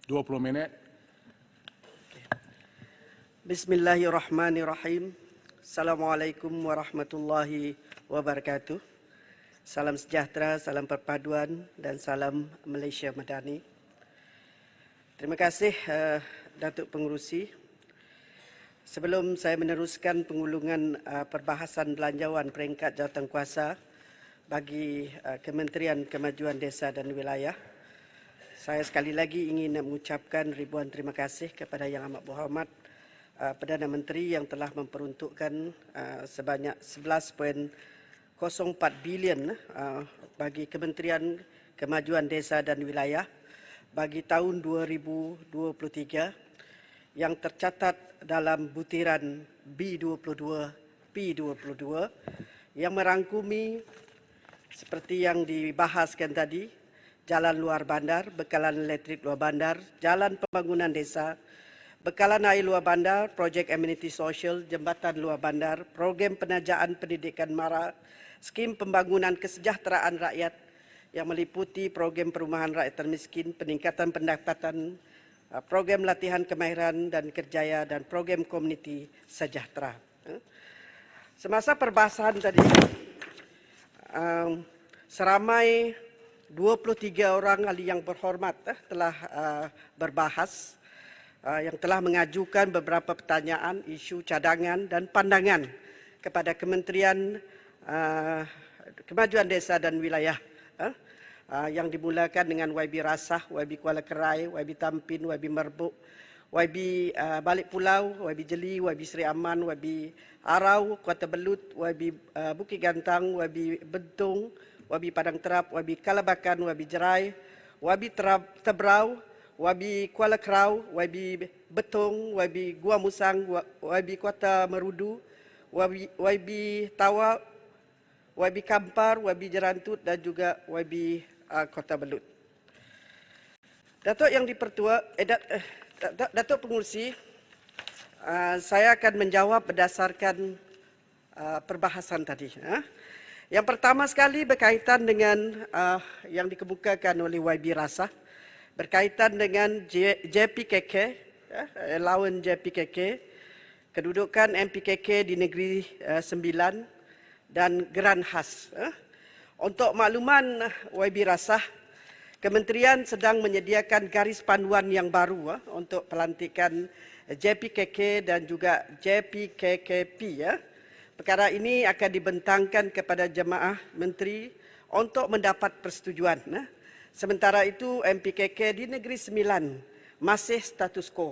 20 menit. Bismillahirrahmanirrahim. Assalamualaikum warahmatullahi wabarakatuh. Salam sejahtera, salam perpaduan dan salam Malaysia Madani. Terima kasih Datuk Pengerusi. Sebelum saya meneruskan pengulungan perbahasan belanjawan peringkat jawatankuasa bagi Kementerian Kemajuan Desa dan Wilayah, saya sekali lagi ingin mengucapkan ribuan terima kasih kepada Yang Amat Berhormat Perdana Menteri yang telah memperuntukkan sebanyak 11.04 bilion bagi Kementerian Kemajuan Desa dan Wilayah bagi tahun 2023 yang tercatat dalam butiran B22, P22 yang merangkumi seperti yang dibahaskan tadi, jalan luar bandar, bekalan elektrik luar bandar, jalan pembangunan desa, bekalan air luar bandar, projek ameniti sosial, jambatan luar bandar, program penajaan pendidikan MARA, skim pembangunan kesejahteraan rakyat yang meliputi program perumahan rakyat termiskin, peningkatan pendapatan, program latihan kemahiran dan kerjaya dan program komuniti sejahtera. Semasa perbahasan tadi, seramai 23 orang ahli yang berhormat telah berbahas, yang telah mengajukan beberapa pertanyaan, isu, cadangan dan pandangan kepada Kementerian Kemajuan Desa dan Wilayah, yang dimulakan dengan YB Rasah, YB Kuala Kerai, YB Tampin, YB Merbuk, YB Balik Pulau, YB Jeli, YB Seri Aman, YB Arau, Kuala Belut, YB Bukit Gantang, YB Bentung, YB Padang Terap, YB Kalabakan, YB Jerai, YB Tebrau, YB Kuala Kerau, YB Betong, YB Gua Musang, YB Kota Merudu, YB Tawa, YB Kampar, YB Jerantut dan juga YB Kota Belut. Datuk yang dipertua, Datuk Pengerusi, saya akan menjawab berdasarkan perbahasan tadi. Yang pertama sekali berkaitan dengan yang dikemukakan oleh YB Rasah, berkaitan dengan JPKK, lawan JPKK, kedudukan MPKK di Negeri Sembilan dan geran khas. Untuk makluman YB Rasah, Kementerian sedang menyediakan garis panduan yang baru untuk pelantikan JPKK dan juga JPKKP. Perkara ini akan dibentangkan kepada jemaah menteri untuk mendapat persetujuan. Sementara itu MPKK di Negeri Sembilan masih status quo.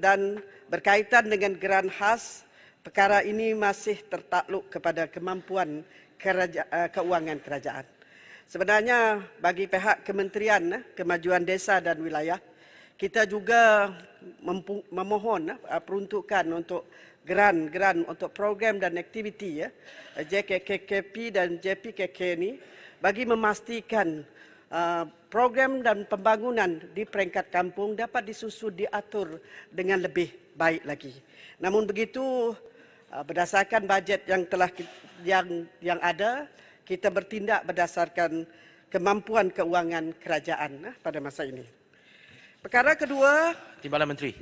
Dan berkaitan dengan geran khas, perkara ini masih tertakluk kepada kemampuan keuangan kerajaan. Sebenarnya bagi pihak Kementerian Kemajuan Desa dan Wilayah, kita juga memohon peruntukan untuk geran untuk program dan aktiviti JKKP dan JPKK ini bagi memastikan program dan pembangunan di peringkat kampung dapat disusun diatur dengan lebih baik lagi. Namun begitu, berdasarkan bajet yang telah yang ada, kita bertindak berdasarkan kemampuan keuangan kerajaan pada masa ini. Perkara kedua, Timbalan Menteri,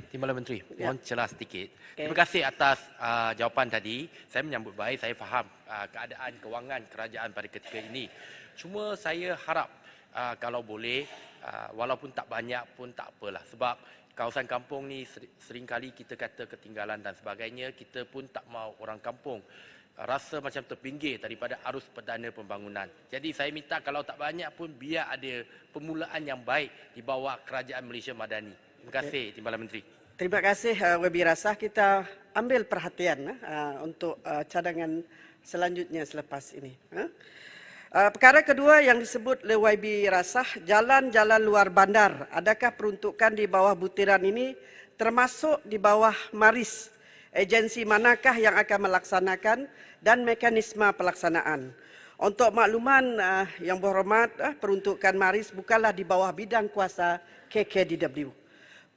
mohon celah sedikit. Terima kasih atas jawapan tadi. Saya menyambut baik, saya faham keadaan kewangan kerajaan pada ketika ini. Cuma saya harap kalau boleh, walaupun tak banyak pun tak apalah. Sebab kawasan kampung ni seringkali kita kata ketinggalan dan sebagainya. Kita pun tak mahu orang kampung rasa macam terpinggir daripada arus perdana pembangunan. Jadi saya minta kalau tak banyak pun biar ada permulaan yang baik di bawah Kerajaan Malaysia Madani. Terima kasih Timbalan Menteri. Terima kasih YB Rasah. Kita ambil perhatian untuk cadangan selanjutnya selepas ini. Perkara kedua yang disebut oleh YB Rasah, jalan-jalan luar bandar. Adakah peruntukan di bawah butiran ini termasuk di bawah MARIS? Agensi manakah yang akan melaksanakan dan mekanisme pelaksanaan? Untuk makluman yang berhormat, peruntukan MARIS bukanlah di bawah bidang kuasa KKDW.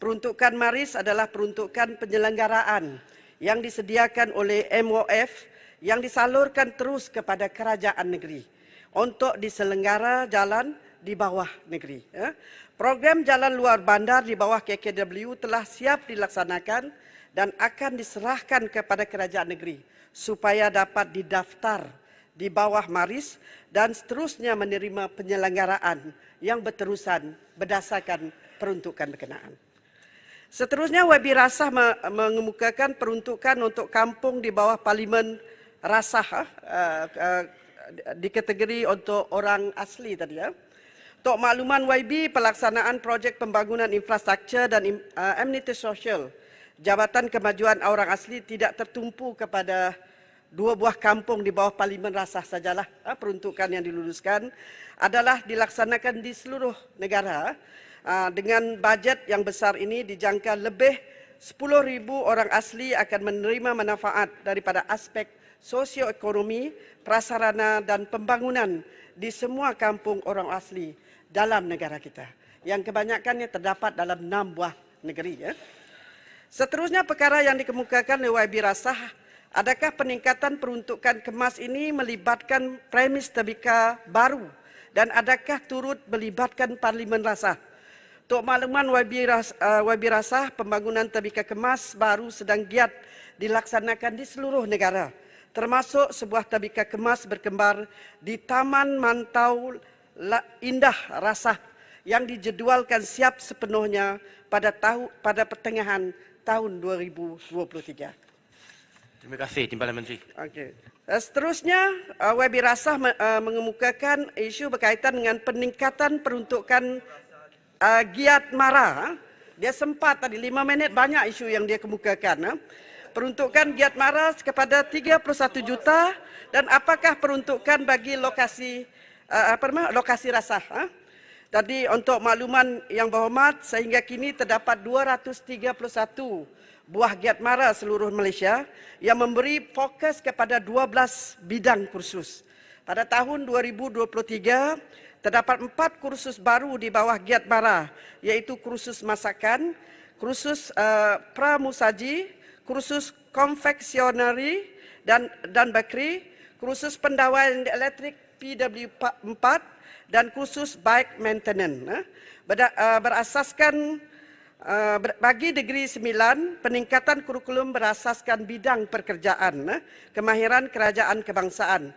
Peruntukan MARIS adalah peruntukan penyelenggaraan yang disediakan oleh MOF yang disalurkan terus kepada kerajaan negeri untuk diselenggara jalan di bawah negeri. Program jalan luar bandar di bawah KKW telah siap dilaksanakan dan akan diserahkan kepada kerajaan negeri supaya dapat didaftar di bawah Maris dan seterusnya menerima penyelenggaraan yang berterusan berdasarkan peruntukan berkenaan. Seterusnya, YB Rasah mengemukakan peruntukan untuk kampung di bawah Parlimen Rasah di kategori untuk orang asli tadi. Untuk makluman YB, pelaksanaan projek pembangunan infrastruktur dan ameniti sosial Jabatan Kemajuan Orang Asli tidak tertumpu kepada 2 buah kampung di bawah Parlimen Rasah sajalah. Peruntukan yang diluluskan adalah dilaksanakan di seluruh negara. Dengan bajet yang besar ini dijangka lebih 10,000 orang asli akan menerima manfaat daripada aspek sosioekonomi, prasarana dan pembangunan di semua kampung orang asli dalam negara kita, yang kebanyakannya terdapat dalam 6 buah negeri. Seterusnya, perkara yang dikemukakan oleh YB Rasah, adakah peningkatan peruntukan kemas ini melibatkan premis tebika baru dan adakah turut melibatkan Parlimen Rasah? Untuk makluman YB Rasah, pembangunan tebika kemas baru sedang giat dilaksanakan di seluruh negara, termasuk sebuah tebika kemas berkembar di Taman Mantau Indah Rasah yang dijadualkan siap sepenuhnya pada pertengahan tahun 2023. Terima kasih Timbalan Menteri. Okey. Seterusnya, YB Rasah mengemukakan isu berkaitan dengan peningkatan peruntukan giat mara. Dia sempat tadi 5 minit banyak isu yang dia kemukakan. Peruntukan giat mara kepada 31 juta dan apakah peruntukan bagi lokasi lokasi Rasah. Tadi untuk makluman yang berhormat, sehingga kini terdapat 231 buah giat mara seluruh Malaysia yang memberi fokus kepada 12 bidang kursus. Pada tahun 2023, terdapat 4 kursus baru di bawah giat mara, iaitu kursus masakan, kursus pramusaji, kursus konfeksionari dan bakri, kursus pendawaian elektrik PW4 dan kursus bike maintenance. Berasaskan bagi degree 9, peningkatan kurikulum berasaskan bidang pekerjaan, kemahiran kerajaan kebangsaan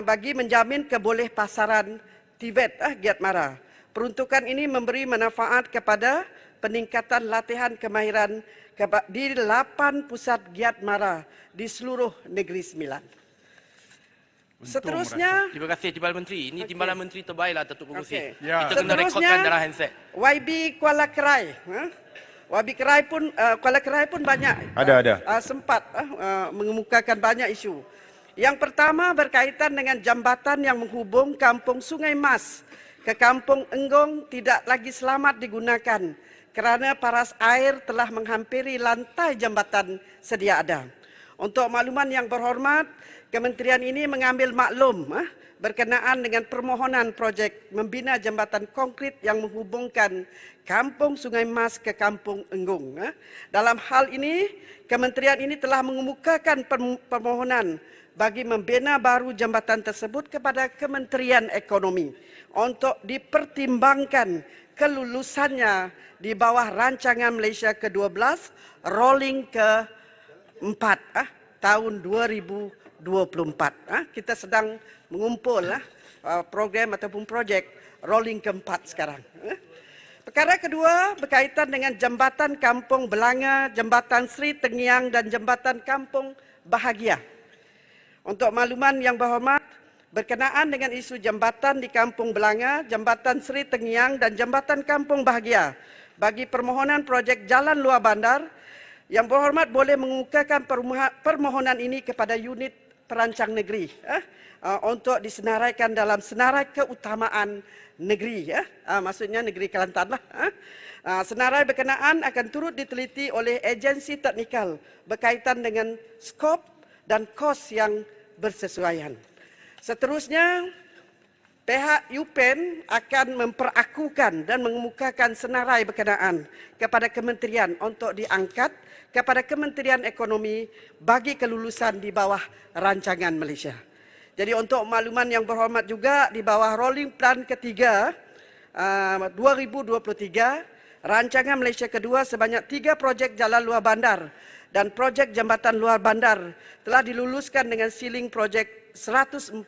bagi menjamin kebolehpasaran TVET giat mara. Peruntukan ini memberi manfaat kepada peningkatan latihan kemahiran di 8 pusat giat mara di seluruh negeri 9. Seterusnya, Terima kasih Timbalan Menteri. Ini Timbalan Menteri terbaiklah Datuk Pengerusi. Ya. Kita kena rekodkan dalam handset. YB Kuala Kerai. YB Kuala Kerai pun banyak sempat mengemukakan banyak isu. Yang pertama berkaitan dengan jambatan yang menghubung kampung Sungai Mas ke kampung Enggong tidak lagi selamat digunakan kerana paras air telah menghampiri lantai jambatan sedia ada. Untuk makluman yang berhormat, Kementerian ini mengambil maklum berkenaan dengan permohonan projek membina jambatan konkrit yang menghubungkan kampung Sungai Mas ke kampung Enggong. Dalam hal ini, Kementerian ini telah mengemukakan permohonan bagi membina baru jambatan tersebut kepada Kementerian Ekonomi untuk dipertimbangkan kelulusannya di bawah rancangan Malaysia ke-12 rolling ke-4 tahun 2024. Kita sedang mengumpul program ataupun projek rolling ke-4 sekarang. Perkara kedua berkaitan dengan jambatan Kampung Belanga, Jambatan Sri Tengiang dan Jambatan Kampung Bahagia. Untuk makluman yang berhormat, berkenaan dengan isu jambatan di Kampung Belanga, Jambatan Sri Tengiang dan Jambatan Kampung Bahagia bagi permohonan projek jalan luar bandar, yang berhormat boleh mengemukakan permohonan ini kepada unit perancang negeri untuk disenaraikan dalam senarai keutamaan negeri. Maksudnya negeri Kelantan lah. Senarai berkenaan akan turut diteliti oleh agensi teknikal berkaitan dengan skop dan kos yang bersesuaian. Seterusnya, pihak UPEN akan memperakukan dan mengemukakan senarai berkenaan kepada kementerian untuk diangkat kepada Kementerian Ekonomi bagi kelulusan di bawah rancangan Malaysia. Jadi untuk makluman yang berhormat juga, di bawah rolling plan ketiga 2023, rancangan Malaysia kedua sebanyak 3 projek jalan luar bandar dan projek jambatan luar bandar telah diluluskan dengan siling projek 140.5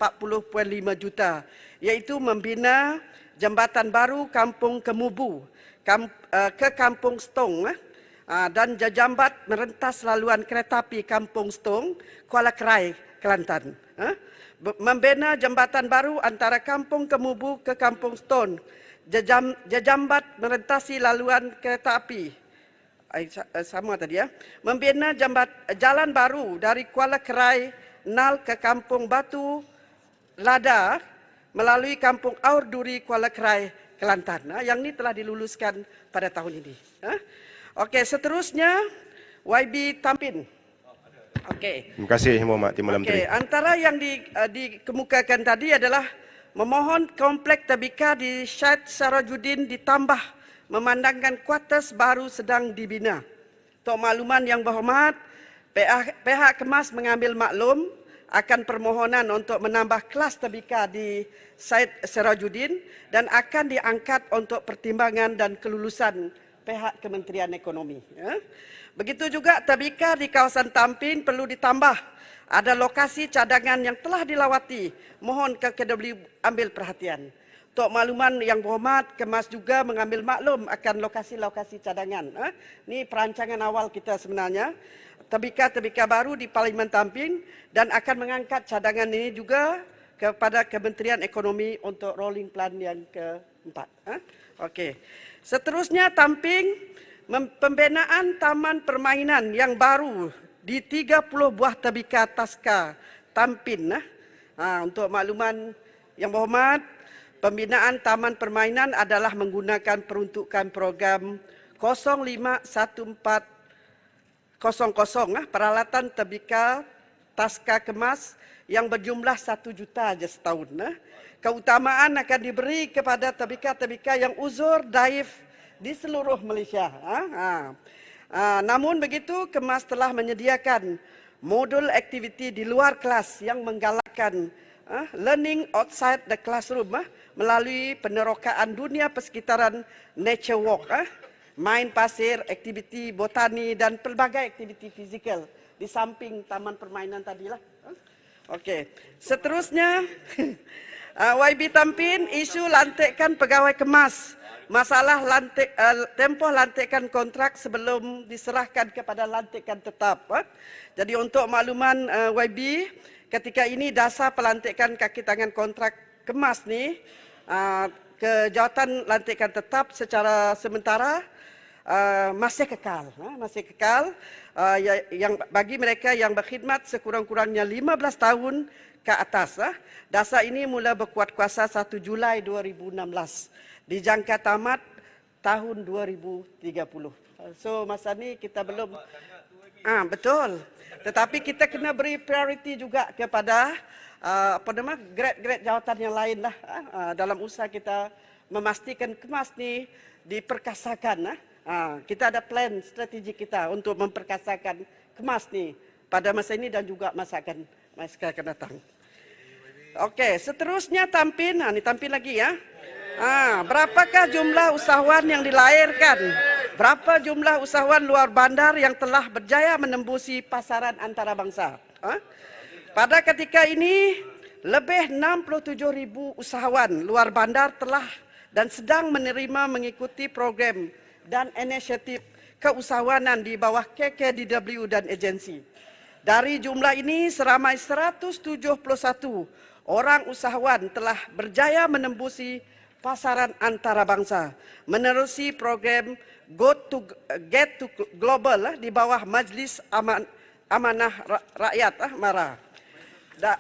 juta, iaitu membina jambatan baru Kampung Kemubu ke Kampung Stong dan jajambat merentas laluan kereta api Kampung Stong, Kuala Krai, Kelantan. Membina jambatan baru antara Kampung Kemubu ke Kampung Stong, jajambat merentasi laluan kereta api. Sama tadi ya. Membina jalan baru dari Kuala Krai Nal ke Kampung Batu Lada melalui Kampung Aur Duri, Kuala Krai, Kelantan. Yang ini telah diluluskan pada tahun ini. Okey, seterusnya YB Tampin. Okey. Terima kasih Muhammad Timur Menteri. Antara yang dikemukakan tadi adalah memohon komplek tadbika di Syed Sarajuddin ditambah memandangkan kuartus baru sedang dibina. Untuk makluman yang berhormat, pihak Kemas mengambil maklum akan permohonan untuk menambah kelas tadbika di Syed Sarajuddin dan akan diangkat untuk pertimbangan dan kelulusan pihak Kementerian Ekonomi. Begitu juga tadbika di kawasan Tampin perlu ditambah. Ada lokasi cadangan yang telah dilawati. Mohon KKW ambil perhatian. Untuk makluman yang berhormat, Kemas juga mengambil maklum akan lokasi-lokasi cadangan. Ini perancangan awal kita sebenarnya. Tadbika-tadbika baru di Parlimen Tampin dan akan mengangkat cadangan ini juga kepada Kementerian Ekonomi untuk rolling plan yang keempat. Okey. Seterusnya Tampin, pembinaan taman permainan yang baru di 30 buah tadbika Taska Tampin. Untuk makluman yang berhormat, pembinaan taman permainan adalah menggunakan peruntukan program 051400 peralatan tadbika Taska Kemas yang berjumlah 1 juta saja setahun. Keutamaan akan diberi kepada tadbika-tadbika yang uzur daif di seluruh Malaysia. Namun begitu, Kemas telah menyediakan modul aktiviti di luar kelas yang menggalakkan learning outside the classroom melalui penerokaan dunia persekitaran nature walk, main pasir, aktiviti botani dan pelbagai aktiviti fizikal di samping taman permainan tadilah. Okey. Seterusnya YB Tampin, isu lantikan pegawai Kemas. Masalah tempoh lantikan kontrak sebelum diserahkan kepada lantikan tetap. Jadi untuk makluman YB, ketika ini dasar pelantikan kaki tangan kontrak Kemas ni ke jawatan lantikan tetap secara sementara masih kekal. Yang bagi mereka yang berkhidmat sekurang-kurangnya 15 tahun ke atas. Dasar ini mula berkuat kuasa 1 Julai 2016. Dijangka tamat tahun 2030. So masa ni kita belum betul. Tetapi kita kena beri prioriti juga kepada grade-grade jawatan yang lain lah dalam usaha kita memastikan Kemas ni diperkasakan. Kita ada plan strategi kita untuk memperkasakan Kemas ni pada masa ini dan juga masa akan datang. Okey, seterusnya Tampin. Ni Tampin lagi ya. Berapakah jumlah usahawan yang dilahirkan? Berapa jumlah usahawan luar bandar yang telah berjaya menembusi pasaran antarabangsa? Pada ketika ini, lebih 67,000 usahawan luar bandar telah dan sedang menerima mengikuti program dan inisiatif keusahawanan di bawah KKDW dan agensi. Dari jumlah ini, seramai 171 orang usahawan telah berjaya menembusi pasaran antarabangsa menerusi program Get to Global di bawah Majlis Amanah Rakyat MARA.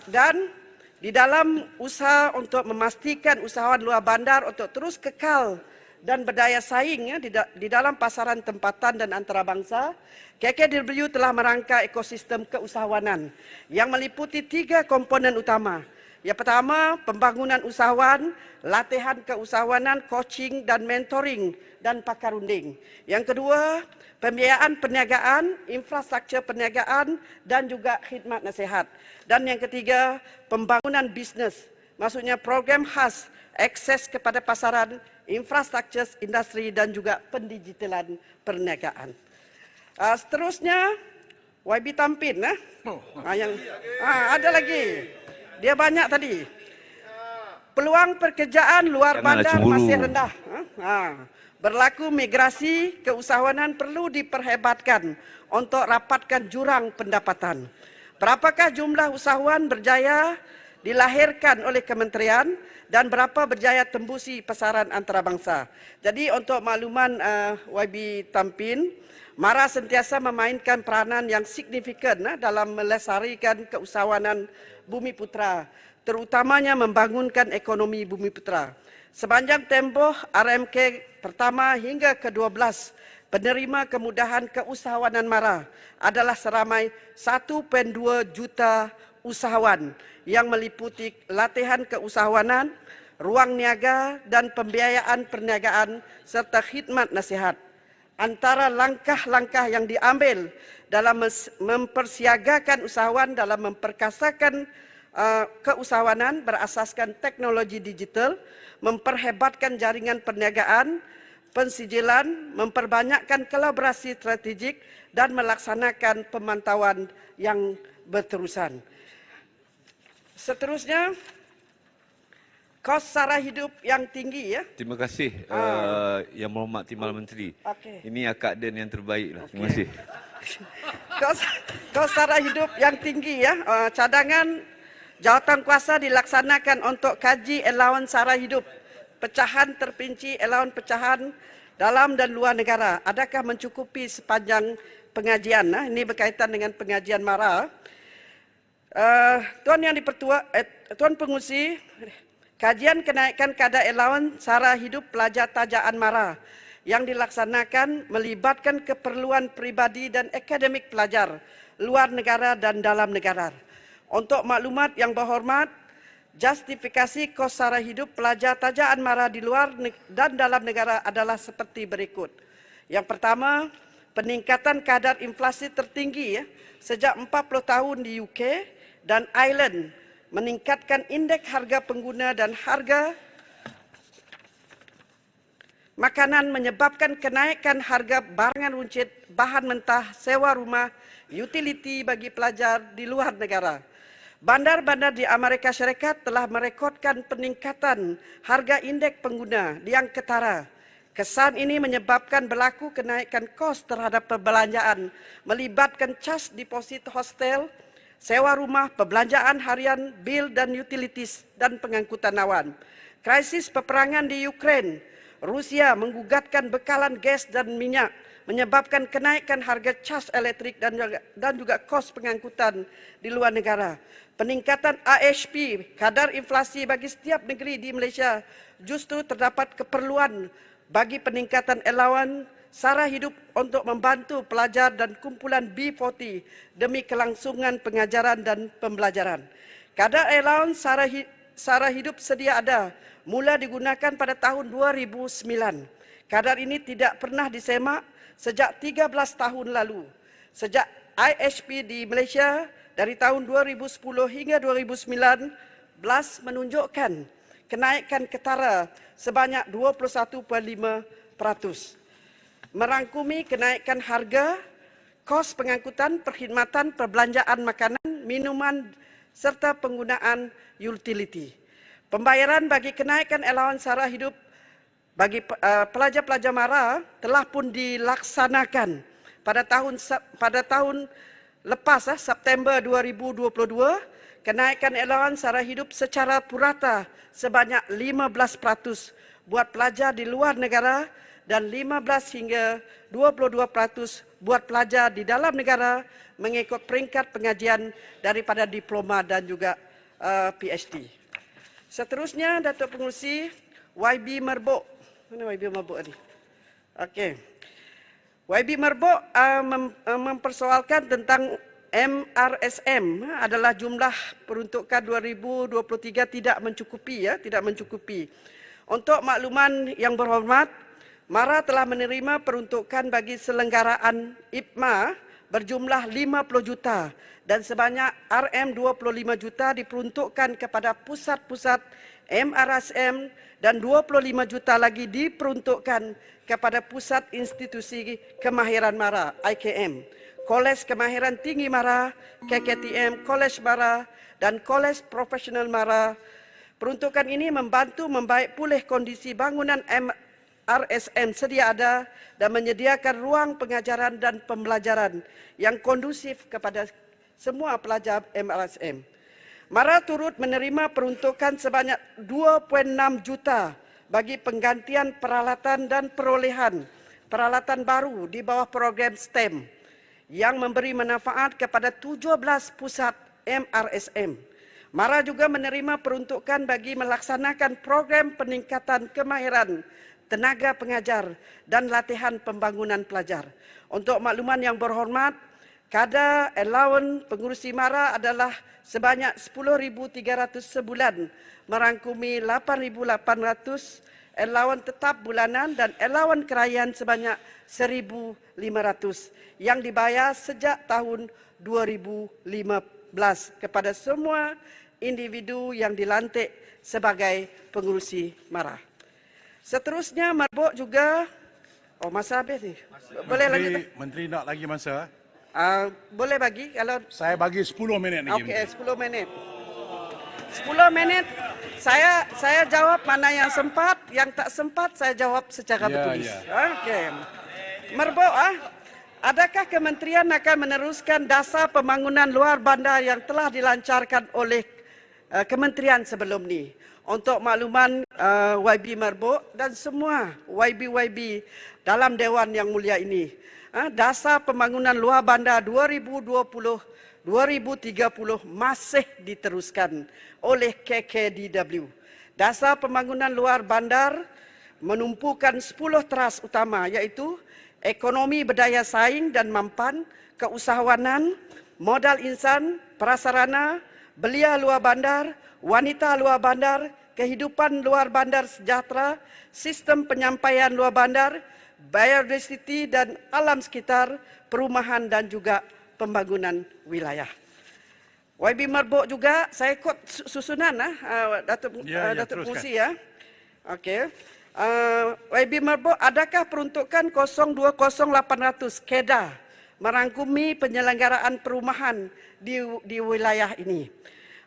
Dan di dalam usaha untuk memastikan usahawan luar bandar untuk terus kekal dan berdaya saing di dalam pasaran tempatan dan antarabangsa, KKDW telah merangka ekosistem keusahawanan yang meliputi 3 komponen utama. Yang pertama, pembangunan usahawan, latihan keusahawanan, coaching dan mentoring dan pakar runding. Yang kedua, pembiayaan perniagaan, infrastruktur perniagaan dan juga khidmat nasihat. Dan yang ketiga, pembangunan bisnes. Maksudnya program khas akses kepada pasaran infrastruktur industri dan juga pendigitalan perniagaan. Seterusnya YB Tampin, ada lagi. Dia banyak tadi. Peluang pekerjaan luar bandar masih rendah. Berlaku migrasi keusahawanan perlu diperhebatkan untuk rapatkan jurang pendapatan. Berapakah jumlah usahawan berjaya dilahirkan oleh kementerian dan berapa berjaya tembusi pasaran antarabangsa? Jadi untuk makluman YB Tampin, MARA sentiasa memainkan peranan yang signifikan dalam melestarikan keusahawanan Bumiputera, terutamanya membangunkan ekonomi Bumiputera. Sepanjang tempoh RMK pertama hingga ke-12, penerima kemudahan keusahawanan MARA adalah seramai 1.2 juta usahawan yang meliputi latihan keusahawanan, ruang niaga dan pembiayaan perniagaan serta khidmat nasihat. Antara langkah-langkah yang diambil dalam mempersiagakan usahawan dalam memperkasakan keusahawanan berasaskan teknologi digital, memperhebatkan jaringan perniagaan, pensijilan, memperbanyakkan kolaborasi strategik dan melaksanakan pemantauan yang berterusan. Seterusnya, kos sara hidup yang tinggi ya. Terima kasih Yang Berhormat Timbalan Menteri. Okay. Ini akak dan yang terbaik lah. Terima kasih. Kos sara hidup yang tinggi ya. Cadangan jawatan kuasa dilaksanakan untuk kaji allowance sara hidup. Pecahan terperinci allowance pecahan dalam dan luar negara. Adakah mencukupi sepanjang pengajian? Ini berkaitan dengan pengajian MARA. Tuan Yang Dipertua, Tuan Pengurusi, kajian kenaikan kadar allowance sara hidup pelajar tajaan MARA yang dilaksanakan melibatkan keperluan pribadi dan akademik pelajar luar negara dan dalam negara. Untuk maklumat yang berhormat, justifikasi kos sara hidup pelajar tajaan MARA di luar dan dalam negara adalah seperti berikut. Yang pertama, peningkatan kadar inflasi tertinggi sejak 40 tahun di UK dan Ireland, meningkatkan indeks harga pengguna dan harga makanan menyebabkan kenaikan harga barangan runcit, bahan mentah, sewa rumah, utility bagi pelajar di luar negara. Bandar-bandar di Amerika Syarikat telah merekodkan peningkatan harga indeks pengguna yang ketara. Kesan ini menyebabkan berlaku kenaikan kos terhadap perbelanjaan, melibatkan cas deposit hostel, sewa rumah, perbelanjaan harian, bil dan utilities, dan pengangkutan awan. Krisis peperangan di Ukraine, Rusia menggugatkan bekalan gas dan minyak, menyebabkan kenaikan harga cas elektrik dan juga kos pengangkutan di luar negara. Peningkatan AHP, kadar inflasi bagi setiap negeri di Malaysia, justru terdapat keperluan bagi peningkatan allowance sara hidup untuk membantu pelajar dan kumpulan B40 demi kelangsungan pengajaran dan pembelajaran. Kadar allowance sara hidup sedia ada, mula digunakan pada tahun 2009. Kadar ini tidak pernah disemak sejak 13 tahun lalu. Sejak IHP di Malaysia dari tahun 2010 hingga 2019 menunjukkan kenaikan ketara sebanyak 21.5%. Merangkumi kenaikan harga, kos pengangkutan, perkhidmatan, perbelanjaan makanan, minuman, serta penggunaan utility. Pembayaran bagi kenaikan allowance sara hidup bagi pelajar-pelajar MARA telah pun dilaksanakan pada tahun lepas, September 2022, kenaikan allowance sara hidup secara purata sebanyak 15% buat pelajar di luar negara dan 15 hingga 22% buat pelajar di dalam negara mengikut peringkat pengajian daripada diploma dan juga PhD. Seterusnya, Datuk Pengerusi, YB Merbok. Mana YB Merbok ni? Okey. YB Merbok mempersoalkan tentang MRSM adalah jumlah peruntukan 2023 tidak mencukupi tidak mencukupi. Untuk makluman yang berhormat, MARA telah menerima peruntukan bagi selenggaraan IPMA berjumlah 50 juta dan sebanyak RM25 juta diperuntukkan kepada pusat-pusat MRSM, dan 25 juta lagi diperuntukkan kepada Pusat Institusi Kemahiran MARA, IKM, Kolej Kemahiran Tinggi MARA, KKTM, Kolej MARA, dan Kolej Profesional MARA. Peruntukan ini membantu membaik pulih kondisi bangunan MRSM sedia ada dan menyediakan ruang pengajaran dan pembelajaran yang kondusif kepada semua pelajar MRSM. MARA turut menerima peruntukan sebanyak 2.6 juta bagi penggantian peralatan dan perolehan peralatan baru di bawah program STEM yang memberi manfaat kepada 17 pusat MRSM. MARA juga menerima peruntukan bagi melaksanakan program peningkatan kemahiran tenaga pengajar dan latihan pembangunan pelajar. Untuk makluman yang berhormat, kadar allowance pengurusi MARA adalah sebanyak 10.300 sebulan, merangkumi 8.800 allowance tetap bulanan dan allowance kerajaan sebanyak 1.500 yang dibayar sejak tahun 2015 kepada semua individu yang dilantik sebagai pengurusi MARA. Seterusnya, Marbok juga, masa habis ni. Boleh lanjut? Menteri nak lagi masa? Boleh bagi kalau Saya bagi 10 minit lagi. okey, 10 minit. 10 minit saya jawab mana yang sempat, yang tak sempat saya jawab secara bertulis. Okey. Marbok, adakah kementerian akan meneruskan dasar pembangunan luar bandar yang telah dilancarkan oleh kementerian sebelum ni? Untuk makluman YB Marbok dan semua YB dalam Dewan yang mulia ini, dasar pembangunan luar bandar 2020-2030 masih diteruskan oleh KKDW. Dasar pembangunan luar bandar menumpukan 10 teras utama, iaitu ekonomi berdaya saing dan mampan, keusahawanan, modal insan, prasarana, belia luar bandar, wanita luar bandar, kehidupan luar bandar sejahtera, sistem penyampaian luar bandar, biodiversity dan alam sekitar, perumahan dan juga pembangunan wilayah. YB Marbok juga, saya ikut susunan Datuk Pengurusi ya. Okey. YB Marbok, adakah peruntukan 020800 KEDA merangkumi penyelenggaraan perumahan di wilayah ini?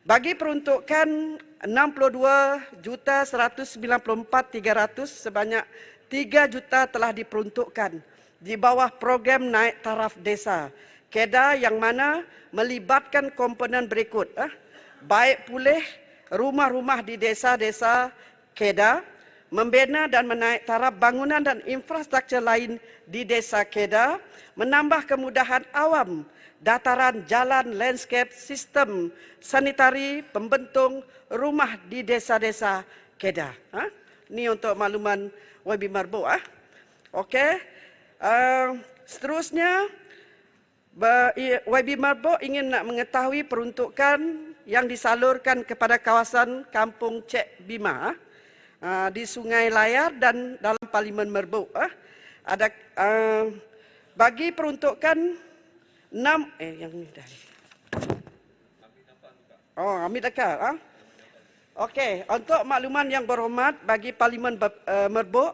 Bagi peruntukan 62.194.300 sebanyak 3 juta telah diperuntukkan di bawah program naik taraf desa KEDA yang mana melibatkan komponen berikut, baik pulih rumah-rumah di desa-desa KEDA, membina dan menaik taraf bangunan dan infrastruktur lain di desa KEDA, menambah kemudahan awam, dataran, jalan, landscape, sistem sanitari, pembentung rumah di desa-desa KEDA. Ini untuk makluman YB Marbok. Okey. Seterusnya, YB Marbok ingin nak mengetahui peruntukan yang disalurkan kepada kawasan Kampung Cek Bima di Sungai Layar dan dalam Parlimen Merbok. Ada bagi peruntukan 6 yang ni dah. Ambil dekat. Okey, untuk makluman yang berhormat bagi Parlimen Merbok,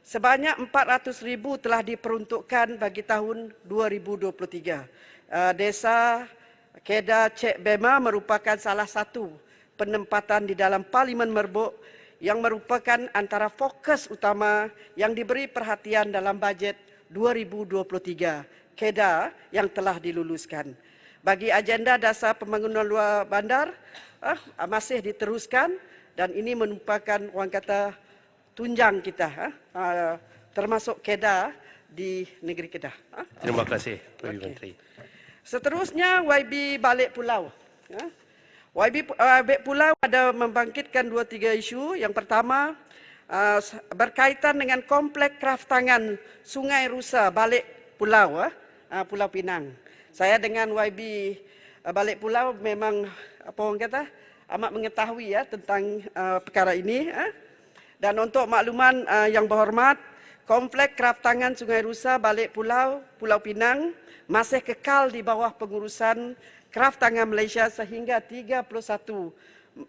sebanyak 400,000 telah diperuntukkan bagi tahun 2023. Desa KEDA Cek Bema merupakan salah satu penempatan di dalam Parlimen Merbok yang merupakan antara fokus utama yang diberi perhatian dalam bajet 2023 KEDA yang telah diluluskan. Bagi agenda dasar pembangunan luar bandar masih diteruskan dan ini merupakan orang kata tunjang kita termasuk KEDA di negeri Kedah. Terima kasih, YB Menteri. Seterusnya YB Balik Pulau. YB Balik Pulau ada membangkitkan 2-3 isu. Yang pertama berkaitan dengan kompleks kraftangan Sungai Rusa Balik Pulau, Pulau Pinang. Saya dengan YB Balik Pulau memang apa orang kata amat mengetahui tentang perkara ini. Dan untuk makluman yang berhormat, kompleks kraftangan Sungai Rusa Balik Pulau, Pulau Pinang masih kekal di bawah pengurusan Kraftangan Malaysia sehingga 31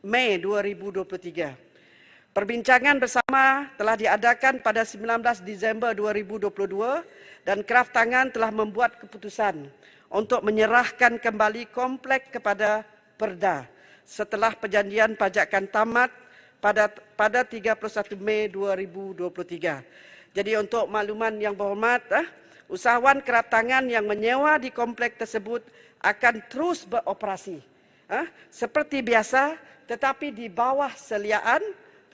Mei 2023. Perbincangan bersama telah diadakan pada 19 Disember 2022 dan Kraft Tangan telah membuat keputusan untuk menyerahkan kembali komplek kepada Perda setelah perjanjian pajakan tamat pada 31 Mei 2023. Jadi untuk makluman yang berhormat, usahawan Kraft Tangan yang menyewa di komplek tersebut akan terus beroperasi seperti biasa, tetapi di bawah seliaan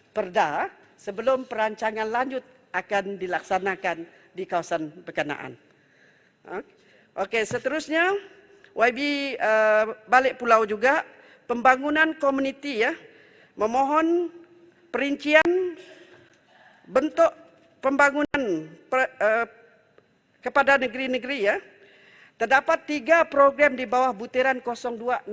Perda sebelum perancangan lanjut akan dilaksanakan di kawasan berkenaan. Okey, seterusnya YB balik pulau juga pembangunan komuniti memohon perincian bentuk pembangunan kepada negeri-negeri Terdapat 3 program di bawah butiran 02-600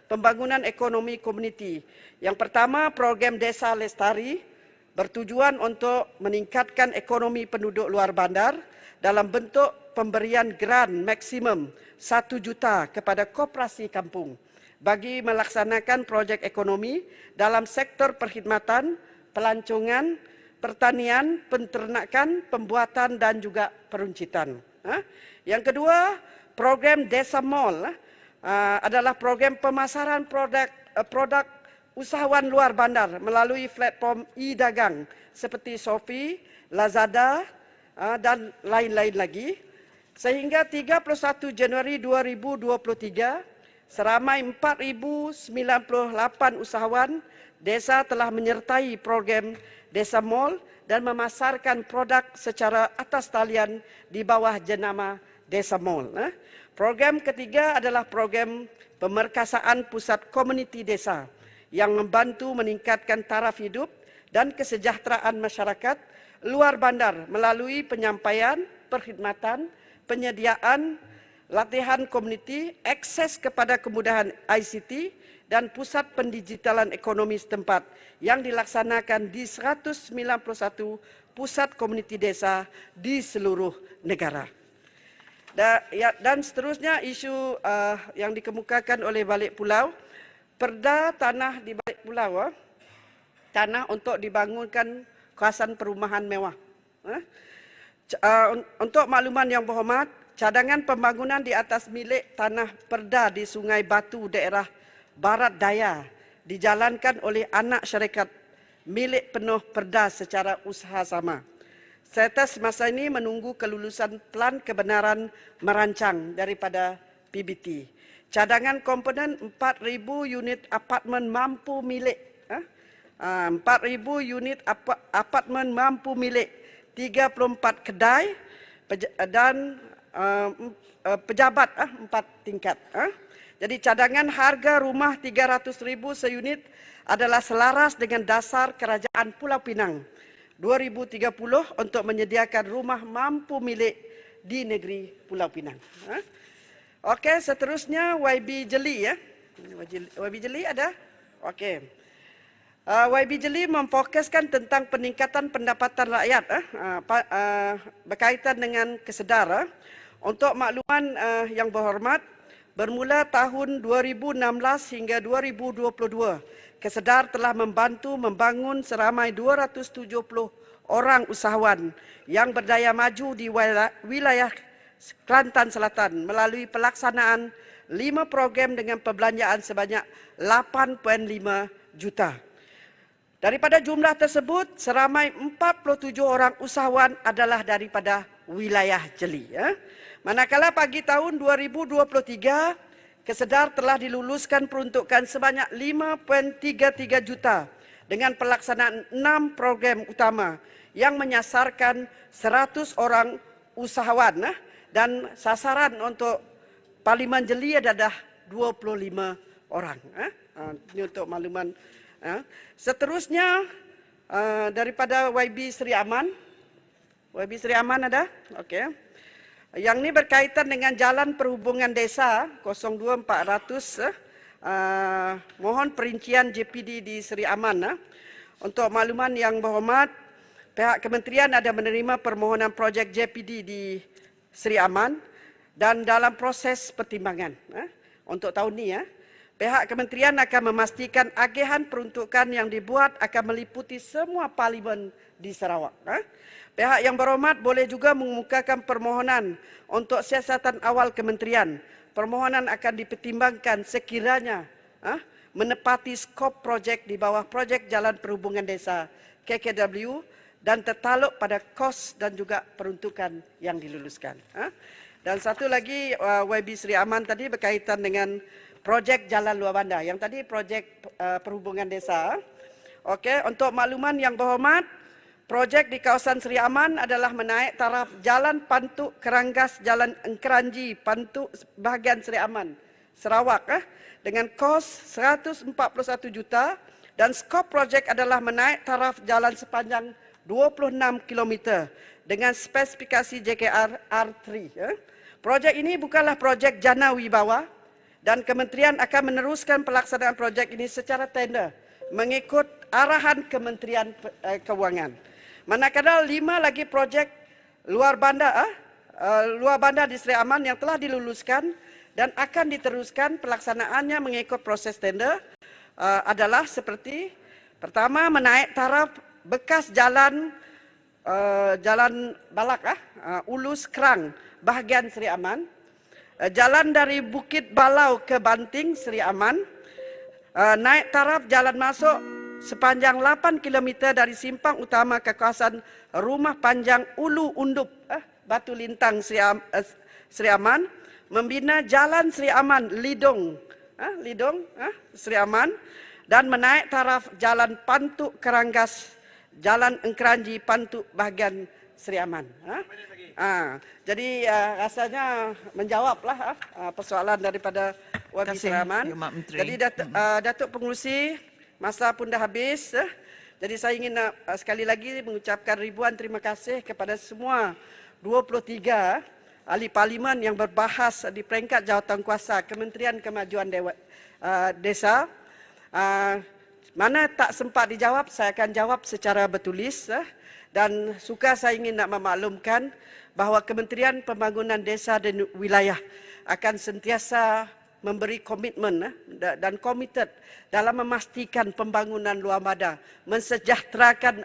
pembangunan ekonomi komuniti. Yang pertama, program Desa Lestari bertujuan untuk meningkatkan ekonomi penduduk luar bandar dalam bentuk pemberian grant maksimum 1 juta kepada koperasi kampung bagi melaksanakan projek ekonomi dalam sektor perkhidmatan, pelancongan, pertanian, penternakan, pembuatan dan juga peruncitan. Yang kedua, program Desa Mall adalah program pemasaran produk usahawan luar bandar melalui platform e-dagang seperti Shopee, Lazada dan lain-lain lagi. Sehingga 31 Januari 2023, seramai 4,098 usahawan desa telah menyertai program Desa Mall dan memasarkan produk secara atas talian di bawah jenama Desa Mall. Program ketiga adalah program pemerkasaan pusat komuniti desa yang membantu meningkatkan taraf hidup dan kesejahteraan masyarakat luar bandar melalui penyampaian, perkhidmatan, penyediaan, latihan komuniti, akses kepada kemudahan ICT dan pusat pendigitalan ekonomi setempat yang dilaksanakan di 191 pusat komuniti desa di seluruh negara. Dan seterusnya isu yang dikemukakan oleh Balik Pulau, Perda tanah di Balik Pulau, tanah untuk dibangunkan kawasan perumahan mewah. Untuk makluman yang berhormat, cadangan pembangunan di atas milik tanah Perda di Sungai Batu daerah Barat Daya dijalankan oleh anak syarikat milik penuh Perda secara usaha sama. Serta semasa ini menunggu kelulusan Plan Kebenaran Merancang daripada PBT. Cadangan komponen 4,000 unit apartmen mampu milik 4,000 unit apartmen mampu milik 34 kedai dan pejabat 4 tingkat. Jadi cadangan harga rumah 300,000 seunit adalah selaras dengan dasar Kerajaan Pulau Pinang 2030 untuk menyediakan rumah mampu milik di negeri Pulau Pinang. Okey, seterusnya YB Jeli YB Jeli ada? Okey. YB Jeli memfokuskan tentang peningkatan pendapatan rakyat berkaitan dengan kesedar. Untuk makluman yang berhormat, bermula tahun 2016 hingga 2022, Kesedar telah membantu membangun seramai 270 orang usahawan yang berdaya maju di wilayah Kelantan Selatan melalui pelaksanaan 5 program dengan perbelanjaan sebanyak 8.5 juta. Daripada jumlah tersebut, seramai 47 orang usahawan adalah daripada wilayah Jeli. Manakala pagi tahun 2023, Kesedar telah diluluskan peruntukan sebanyak 5.33 juta dengan pelaksanaan 6 program utama yang menyasarkan 100 orang usahawan dan sasaran untuk Parlimen Jeli adalah 25 orang. Ini untuk makluman. Seterusnya daripada YB Sri Aman. YB Sri Aman ada? Okey. Yang ini berkaitan dengan Jalan Perhubungan Desa 02400. Mohon perincian JPD di Sri Aman. Untuk makluman yang berhormat, pihak kementerian ada menerima permohonan projek JPD di Sri Aman dan dalam proses pertimbangan untuk tahun ini. Pihak kementerian akan memastikan agihan peruntukan yang dibuat akan meliputi semua parlimen di Sarawak. Pihak yang berhormat boleh juga mengemukakan permohonan untuk siasatan awal kementerian. Permohonan akan dipertimbangkan sekiranya menepati skop projek di bawah projek Jalan Perhubungan Desa KKW dan tertaluk pada kos dan juga peruntukan yang diluluskan. Dan satu lagi YB Sri Aman tadi berkaitan dengan projek Jalan Luar Bandar. Yang tadi projek Perhubungan Desa. Okey, untuk makluman yang berhormat, projek di kawasan Sri Aman adalah menaik taraf Jalan Pantuk Keranggas Jalan Engkeranji Pantuk bahagian Sri Aman, Sarawak dengan kos 141 juta dan skop projek adalah menaik taraf jalan sepanjang 26 km dengan spesifikasi JKR R3. Projek ini bukanlah projek jana wibawa dan kementerian akan meneruskan pelaksanaan projek ini secara tender mengikut arahan Kementerian Keuangan. Manakala 5 lagi projek luar bandar di Sri Aman yang telah diluluskan dan akan diteruskan pelaksanaannya mengikut proses tender adalah seperti pertama menaik taraf bekas jalan Balak Ulus Kerang bahagian Sri Aman, jalan dari Bukit Balau ke Banting Sri Aman, naik taraf jalan masuk sepanjang 8 km dari simpang utama ke kawasan Rumah Panjang Ulu Undup Batu Lintang Sri Aman, membina jalan Sri Aman Lidong Sri Aman dan menaik taraf jalan Pantuk Keranggas Jalan Engkeranji Pantuk bahagian Sri Aman. Jadi rasanya menjawablah persoalan daripada YB Sri Aman. Jadi Datuk Pengerusi, masa pun dah habis. Jadi saya ingin sekali lagi mengucapkan ribuan terima kasih kepada semua 23 ahli parlimen yang berbahas di peringkat jawatankuasa Kementerian Kemajuan Desa. Mana tak sempat dijawab, saya akan jawab secara bertulis. Dan suka saya ingin nak memaklumkan bahawa Kementerian Pembangunan Desa dan Wilayah akan sentiasa memberi komitmen dan komited dalam memastikan pembangunan luar bandar, mensejahterakan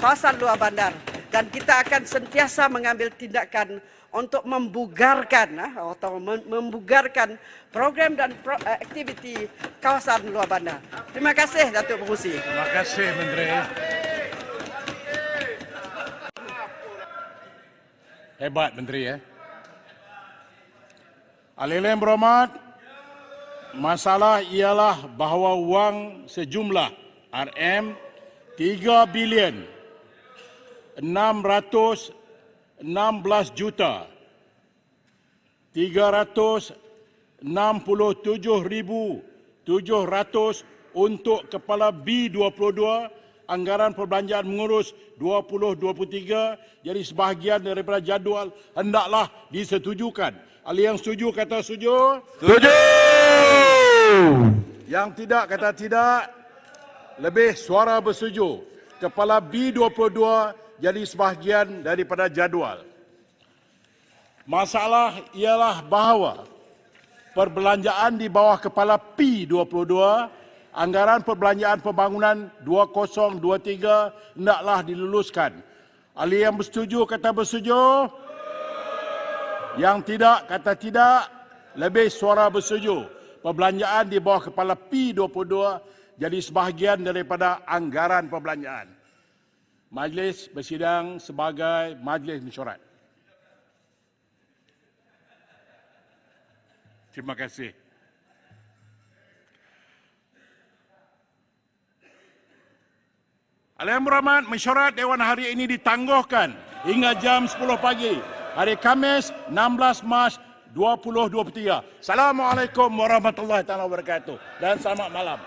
kawasan luar bandar, dan kita akan sentiasa mengambil tindakan untuk membugarkan program dan aktiviti kawasan luar bandar. Terima kasih Datuk Pengerusi. Terima kasih Menteri. Hebat Menteri Ahli yang berhormat, masalah ialah bahawa wang sejumlah RM 3 bilion 616 juta 367,700 untuk Kepala B22 anggaran perbelanjaan mengurus 2023. Jadi sebahagian daripada jadual hendaklah disetujukan. Ahli yang setuju kata setuju. Setuju. Yang tidak kata tidak. Lebih suara bersetuju. Kepala B22 jadi sebahagian daripada jadual. Masalah ialah bahawa perbelanjaan di bawah Kepala P22 anggaran perbelanjaan pembangunan 2023 hendaklah diluluskan. Ahli yang bersetuju kata bersetuju. Yang tidak kata tidak. Lebih suara bersetuju. Perbelanjaan di bawah Kepala P22 jadi sebahagian daripada anggaran perbelanjaan. Majlis bersidang sebagai majlis mesyuarat. Terima kasih. Ahli yang berhormat, mesyuarat Dewan hari ini ditangguhkan hingga jam 10 pagi. Hari Khamis 16 Mac 2023. Assalamualaikum warahmatullahi wabarakatuh dan selamat malam.